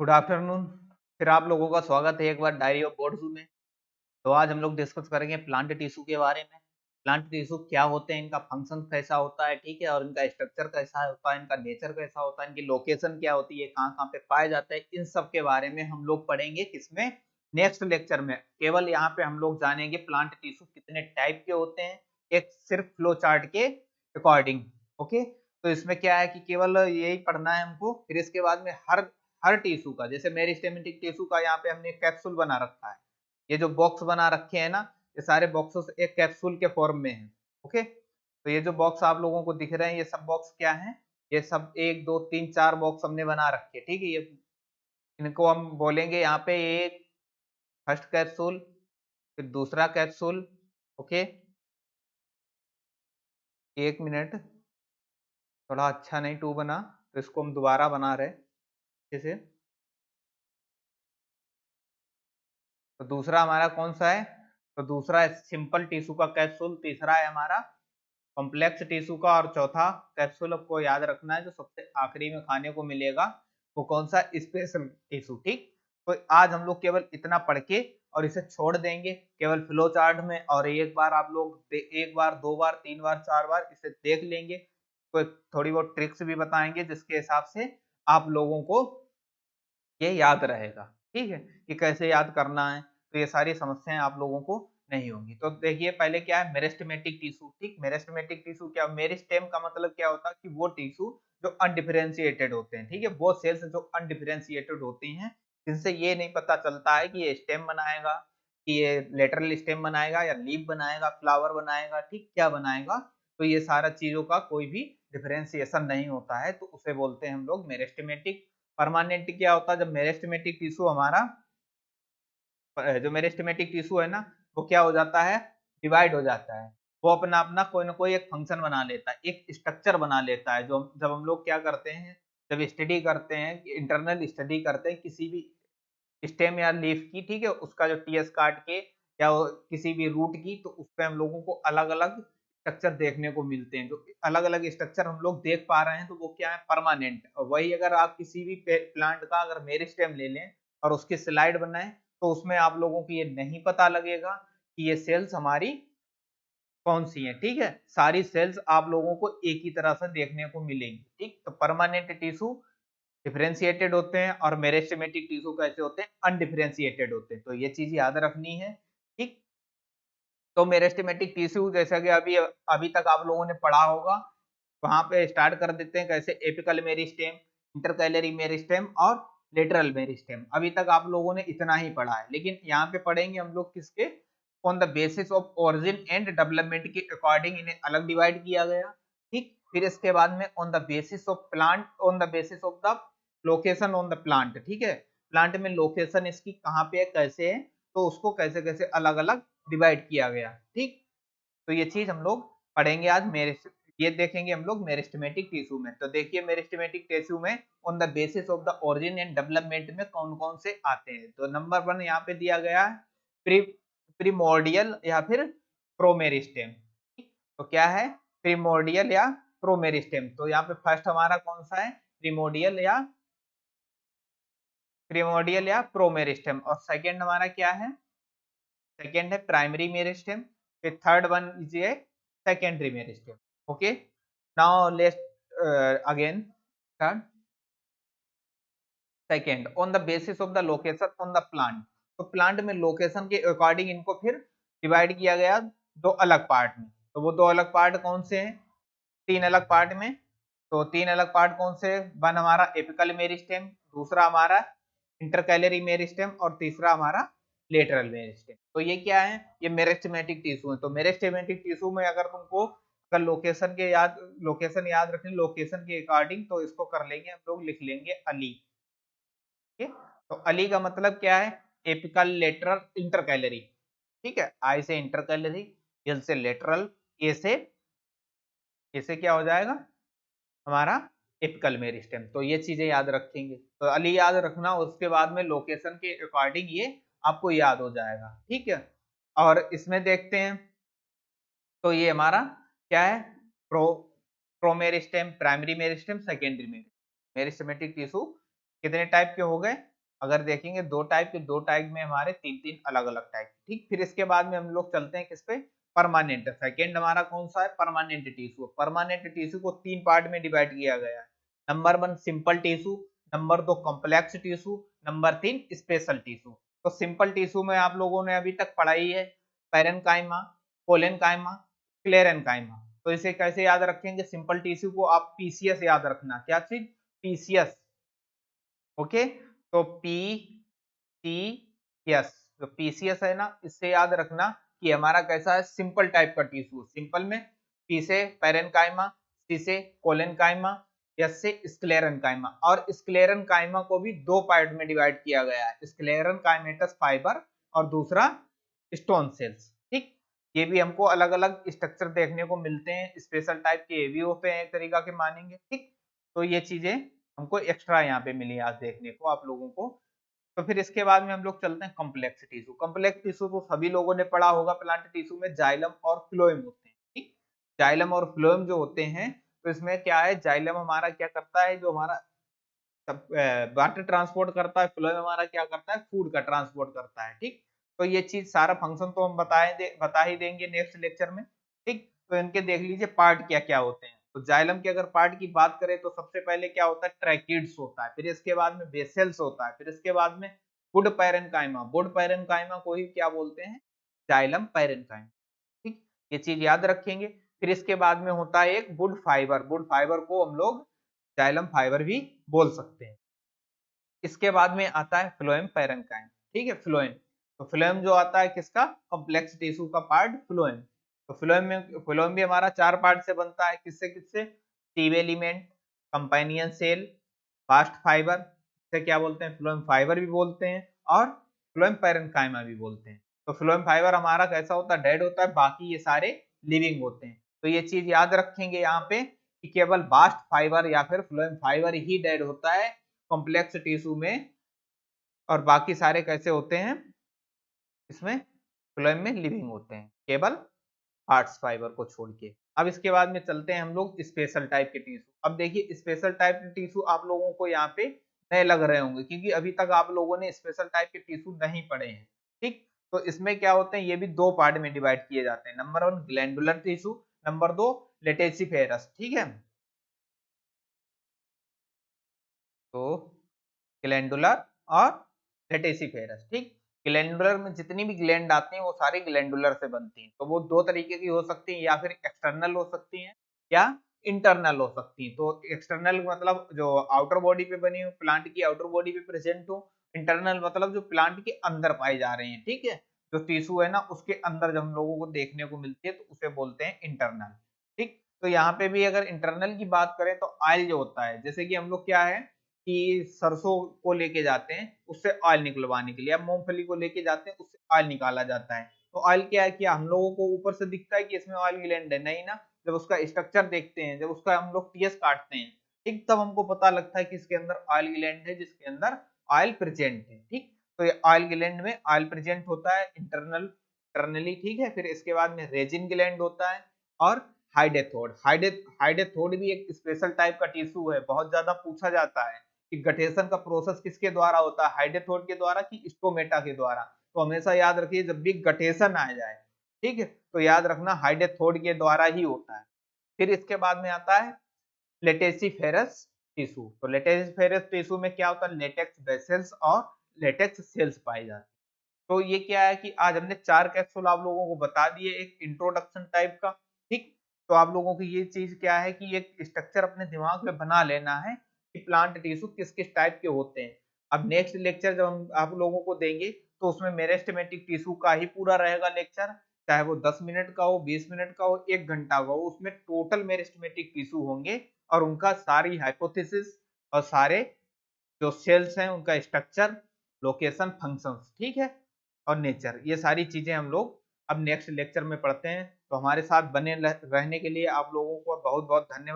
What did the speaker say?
Good afternoon. फिर आप लोगों का स्वागत है एक बार डायरी ऑफ बोर्ड्स में। तो आज हम लोग डिस्कस करेंगे प्लांट टिश्यू के बारे में। प्लांट टिश्यू क्या होते हैं, इनका फंक्शन कैसा होता है, ठीक है, और इनका स्ट्रक्चर कैसा होता है, इनका नेचर कैसा होता है, इनकी लोकेशन क्या होती है, कहाँ कहाँ पे पाए जाते हैं, इन सब के बारे में हम लोग पढ़ेंगे किसमें, नेक्स्ट लेक्चर में। केवल यहाँ पे हम लोग जानेंगे प्लांट टिश्यू कितने टाइप के होते हैं, एक सिर्फ फ्लो चार्ट के अकॉर्डिंग। ओके, तो इसमें क्या है कि केवल यही पढ़ना है हमको। फिर इसके बाद में हर हर टिश्यू का, जैसे मेरिस्टेमेटिक टिश्यू का यहाँ पे हमने कैप्सूल बना रखा है, ये जो बॉक्स बना रखे हैं ना, ये सारे बॉक्सेस एक कैप्सूल के फॉर्म में हैं। ओके, तो ये जो बॉक्स आप लोगों को दिख रहे हैं, ये सब बॉक्स क्या हैं, ये सब एक दो तीन चार बॉक्स हमने बना रखे हैं, ठीक है। ये इनको हम बोलेंगे यहाँ पे एक फर्स्ट कैप्सूल, फिर दूसरा कैप्सूल। ओके, एक मिनट, थोड़ा अच्छा नहीं टू बना, तो इसको हम दोबारा बना रहे अच्छे से। तो दूसरा हमारा कौन सा है, तो दूसरा है सिंपल टिश्यू का कैप्सूल, तीसरा है हमारा कॉम्प्लेक्स टिश्यू का, और चौथा कैप्सूल आपको याद रखना है जो सबसे आखिरी में खाने को मिलेगा, वो कौन सा, स्पेशल टिश्यू। ठीक, तो आज हम लोग केवल इतना पढ़ के और इसे छोड़ देंगे केवल फ्लो चार्ट में, और एक बार आप लोग एक बार, दो बार, तीन बार, चार बार इसे देख लेंगे। तो थोड़ी बहुत ट्रिक्स भी बताएंगे जिसके हिसाब से आप लोगों को ये याद रहेगा, ठीक है, कि कैसे याद करना है। तो ये सारी समस्याएं आप लोगों को नहीं होंगी। तो देखिए पहले क्या है, मेरिस्टेमेटिक टिश्यू। ठीक, मेरिस्टेमेटिक टिश्यू क्या, मेरिस्टेम का मतलब क्या होता है कि वो टिश्यू जो अनडिफरेंशिएटेड होते हैं, ठीक है, वो सेल्स जो अनडिफरेंशिएटेड होती हैं, जिनसे ये नहीं पता चलता है कि ये स्टेम बनाएगा, कि ये लेटरल स्टेम बनाएगा या लीफ बनाएगा, फ्लावर बनाएगा, ठीक, क्या बनाएगा। तो ये सारा चीजों का कोई भी डिफरेंशिएशन नहीं होता है, तो उसे बोलते हैं हम लोग मेरिस्टेमेटिक। परमानेंट क्या होता है, जब मेरिस्टेमेटिक टिश्यू हमारा, जो मेरिस्टेमेटिक टिश्यू है ना, वो क्या हो जाता है, डिवाइड हो जाता है। वो अपना अपना कोई ना कोई एक फंक्शन बना लेता है, एक स्ट्रक्चर बना लेता है। जो जब हम लोग क्या करते हैं, जब स्टडी करते हैं, इंटरनल स्टडी करते हैं किसी भी स्टेम या लीफ की, ठीक है, उसका जो टीएस काट के या किसी भी रूट की, तो उसपे हम लोगों को अलग अलग स्ट्रक्चर देखने को मिलते हैं। जो अलग अलग स्ट्रक्चर हम लोग देख पा रहे हैं, तो वो क्या है, परमानेंट। और वही अगर आप किसी भी प्लांट का अगर मेरिस्टेम ले लें और उसकी स्लाइड बनाएं, तो उसमें आप लोगों को ये नहीं पता लगेगा कि ये सेल्स हमारी कौन सी हैं, ठीक है। सारी सेल्स आप लोगों को एक ही तरह से देखने को मिलेंगी, ठीक। तो परमानेंट टिश्यू डिफरेंशिएटेड होते हैं और मेरिस्टेमेटिक टिश्यू कैसे होते हैं, अनडिफरेंशिएटेड होते हैं। तो ये चीज याद रखनी है, ठीक। तो मेरिस्टेमेटिक टिश्यू जैसा कि अभी अभी तक आप लोगों ने पढ़ा होगा, वहां पे स्टार्ट कर देते हैं कैसे, एपिकल मेरिस्टेम, इंटरकैलरी मेरिस्टेम और लेटरल मेरिस्टेम। अभी तक आप लोगों ने इतना ही पढ़ा है, लेकिन यहाँ पे पढ़ेंगे हम लोग किसके, on the basis of origin and development के अकॉर्डिंग इन्हें अलग डिवाइड किया गया, ठीक। फिर इसके बाद में on the basis of plant, on the basis of the location on the plant, ठीक है, प्लांट में लोकेशन इसकी कहाँ पे है, कैसे है, तो उसको कैसे कैसे अलग अलग डिवाइड किया गया, ठीक। तो ये चीज हम लोग पढ़ेंगे आज। मेरे ये देखेंगे हम लोग मेरिस्टेमेटिक टिश्यू में। तो देखिए मेरिस्टेमेटिक टिश्यू में on the basis of the origin and development में कौन कौन से आते हैं। तो नंबर वन यहाँ पे दिया गया है प्री प्रीमोर्डियल या फिर प्रोमेरिस्टेम। तो क्या है, प्रीमोर्डियल या प्रोमेरिस्टेम। तो यहाँ पे फर्स्ट हमारा कौन सा है, प्रीमोर्डियल या प्रोमेरिस्टेम। और सेकंड हमारा क्या है, सेकंड है प्राइमरी मेरिस्टेम। फिर third one is a secondary meristem. Okay, now let's again third, second, on the basis of the location on the plant. तो प्लांट में लोकेशन के अकॉर्डिंग इनको फिर डिवाइड किया गया दो अलग पार्ट में। तो वो दो अलग पार्ट कौन से हैं, तीन अलग पार्ट में। तो तीन अलग पार्ट कौन से, वन हमारा एपिकल मेरिस्टेम, दूसरा हमारा इंटरकैलरी मेरिस्टेम, और तीसरा हमारा लेटरल मेरिस्टेम। तो ये क्या है, ये मेरिस्टेमेटिक टिश्यू है। तो मेरिस्टेमेटिक टिश्यू में अगर तुमको अगर लोकेशन याद रखनी, लोकेशन के अकॉर्डिंग, तो इसको कर लेंगे हम लोग, लिख लेंगे अली। ठीक, तो अली का मतलब क्या है, एपिकल, लेटरल, इंटरकैलरी, ठीक है। आई से इंटरकैलरी, एल से लेटरल, ए से क्या हो जाएगा हमारा एपिकल मेरिस्टेम। तो ये चीजें याद रखेंगे, तो अली याद रखना, उसके बाद में लोकेशन के अकॉर्डिंग ये आपको याद हो जाएगा, ठीक है। और इसमें देखते हैं, तो ये हमारा क्या है, pro promeristem, primary meristem, secondary meristem, meristematic tissue कितने टाइप के हो गए, अगर देखेंगे 2 टाइप के, 2 टाइप में हमारे 3-3 अलग-अलग टाइप, ठीक। फिर इसके बाद में हम लोग चलते हैं किस पे, परमानेंट। सेकंड हमारा कौन सा है, परमानेंट टिश्यू। परमानेंट टिश्यू को 3 पार्ट में डिवाइड किया गया है। Number 1 simple tissue, number 2 complex tissue, number 3 special tissue. तो सिंपल टिश्यू में आप लोगों ने अभी तक पढ़ाई है पैरेन्काइमा, कोलेनकाइमा, स्क्लेरेन्काइमा। तो इसे कैसे याद रखेंगे, सिंपल टिश्यू को आप पीसीएस याद रखना, क्या चीज, पीसीएस, ओके। तो पी सी एस, तो पीसीएस है ना, इससे याद रखना कि हमारा कैसा है, सिंपल टाइप का टिश्यू। सिंपल में पी से पैरेन्काइमा, सी से कोलेनकाइमा, एस से स्क्लेरेन्काइमा। और स्क्लेरेन्काइमा को भी 2 पार्ट में डिवाइड किया गया है, स्क्लेरेन्काइमेटस फाइबर और दूसरा स्टोन सेल्स, ठीक। ये भी हमको अलग अलग स्ट्रक्चर देखने को मिलते हैं, स्पेशल टाइप के ये भी होते हैं एक तरीका के मानेंगे, ठीक। तो ये चीजें हमको एक्स्ट्रा यहाँ पे मिली आज देखने को आप लोगों को। तो फिर इसके बाद में हम लोग चलते हैं कॉम्प्लेक्स टिश्यू। कॉम्प्लेक्स टिश्यू तो सभी लोगों ने पढ़ा होगा, प्लांट टिश्यू में जाइलम और फ्लोएम होते हैं, ठीक। जाइलम और फ्लोएम जो होते हैं, तो इसमें क्या है, जाइलम हमारा क्या करता है, जो हमारा वाटर ट्रांसपोर्ट करता है, फ्लोएम हमारा क्या करता है, फूड का ट्रांसपोर्ट करता है, ठीक। तो ये चीज सारा फंक्शन तो हम बता ही देंगे नेक्स्ट लेक्चर में, ठीक। तो इनके देख लीजिए पार्ट क्या क्या होते हैं। तो जाइलम के अगर पार्ट की बात करें तो सबसे पहले क्या होता है, ट्रैकिड्स होता है, फिर इसके बाद में बेसेल्स होता है, फिर इसके बाद में वुड पैरेन्काइमा, वुड पैरेन्काइमा को ही क्या बोलते हैं, जाइलम पैरेन्काइमा, ठीक। ये चीज याद रखेंगे। फिर इसके बाद में होता है एक वुड फाइबर, वुड फाइबर को हम लोग जाइलम फाइबर भी बोल सकते हैं। इसके बाद में आता है फ्लोएम पैरेन्काइम, ठीक है, फ्लोएम। तो फ्लोएम जो आता है किसका, कॉम्प्लेक्स टिश्यू का पार्ट फ्लोएम। तो फ्लोएम भी हमारा 4 पार्ट से बनता है, किससे किससे, टिव element, companion cell, bast fibre, इसे क्या बोलते हैं, फ्लोएम फाइबर भी बोलते हैं, और फ्लोएम पैरेन्काइमा भी बोलते हैं। तो फ्लोएम फाइबर हमारा कैसा होता है, डेड होता है, बाकी ये सारे लिविंग होते हैं। तो ये चीज याद रखेंगे यहाँ पे कि केवल बास्ट फाइबर या फिर फ्लोएम फाइबर ही डेड होता है कॉम्प्लेक्स टिश्यू में, और बाकी सारे कैसे होते हैं, इसमें फ्लोएम में लिविंग होते हैं, केवल पार्ट्स फाइबर को छोड़ के। अब इसके बाद में चलते हैं हम लोग स्पेशल टाइप के टिश्यू। अब देखिए स्पेशल टाइप के टिश्यू आप लोगों को यहाँ पे नए लग रहे होंगे, क्योंकि अभी तक आप लोगों ने स्पेशल टाइप के टिश्यू नहीं पढ़े हैं, ठीक। तो इसमें क्या होते हैं, ये भी 2 पार्ट में डिवाइड किए जाते हैं। नंबर 1 ग्लैंडुलर टिश्यू, नंबर 2 लेटेसिफेरस, ठीक है। तो ग्लैंडुलर और लेटेसिफेरस, ठीक। ग्लैंडुलर में जितनी भी ग्लैंड आती हैं वो सारी ग्लैंडुलर से बनती हैं। तो वो 2 तरीके की हो सकती हैं, या फिर एक्सटर्नल हो सकती हैं या इंटरनल हो सकती हैं। तो एक्सटर्नल मतलब जो आउटर बॉडी पे बनी हो, प्लांट की आउटर बॉडी पे प्रेजेंट हो। इंटरनल मतलब जो प्लांट के अंदर पाई जा रही हैं, ठीक है। जो टिश्यू है ना उसके अंदर जब हम लोगों को देखने को मिलती है तो उसे बोलते हैं इंटरनल, ठीक। तो यहाँ पे भी अगर इंटरनल की बात करें तो ऑयल जो होता है, जैसे कि हम लोग क्या है कि सरसों को लेके जाते हैं उससे ऑयल निकलवाने के लिए, अब मूंगफली को लेके जाते हैं उससे ऑयल निकाला जाता है। तो ऑयल क्या है कि हम लोगों को ऊपर से दिखता है कि इसमें ऑयल ग्लैंड है, नहीं ना। जब उसका स्ट्रक्चर देखते हैं, जब उसका हम लोग टीएस काटते हैं, ठीक, तब हमको पता लगता है कि इसके अंदर ऑयल ग्लैंड है, जिसके अंदर ऑयल प्रेजेंट है, ठीक। तो ये ऑयल ग्लैंड में ऑयल प्रेजेंट होता है इंटरनली, ठीक है। फिर इसके बाद में रेजिन ग्लैंड होता है, और हाइडेथोड। हाइडेथोड भी एक स्पेशल टाइप का टिश्यू है, बहुत ज्यादा पूछा जाता है कि गठेशन का प्रोसेस किसके द्वारा होता है, हाइडेथोड के द्वारा कि स्टोमेटा के द्वारा। तो हमेशा याद रखिए जब भी गठेशन आ जाए, ठीक है, तो याद रखना हाइडेथोड के द्वारा ही होता है। फिर इसके बाद में आता है लेटेसिफेरस टिश्यू। तो लेटेसिफेरस टिश्यू में क्या होता है, लेटेक्स वेसल्स और लेटेक्स सेल्स पाए जाते हैं। तो ये क्या है कि आज हमने 4 कैप्सूल आप लोगों को बता दिए, एक इंट्रोडक्शन टाइप का, ठीक। तो आप लोगों की ये चीज क्या है कि एक स्ट्रक्चर अपने दिमाग में बना लेना है कि प्लांट टिश्यू किस किस टाइप के होते हैं। अब नेक्स्ट लेक्चर जब हम आप लोगों को देंगे तो उसमें मेरिस्टेमेटिक टिश्यू का ही पूरा रहेगा लेक्चर, चाहे वो 10 मिनट का हो, 20 मिनट का हो, 1 घंटा का हो, उसमें टोटल मेरिस्टेमेटिक टिश्यू होंगे और उनका सारी हाइपोथेसिस और सारे जो सेल्स हैं उनका स्ट्रक्चर, लोकेशन, फंक्शंस, ठीक है, और नेचर, ये सारी चीजें हम लोग अब नेक्स्ट लेक्चर में पढ़ते हैं। तो हमारे साथ बने रहने के लिए आप लोगों को बहुत बहुत धन्यवाद।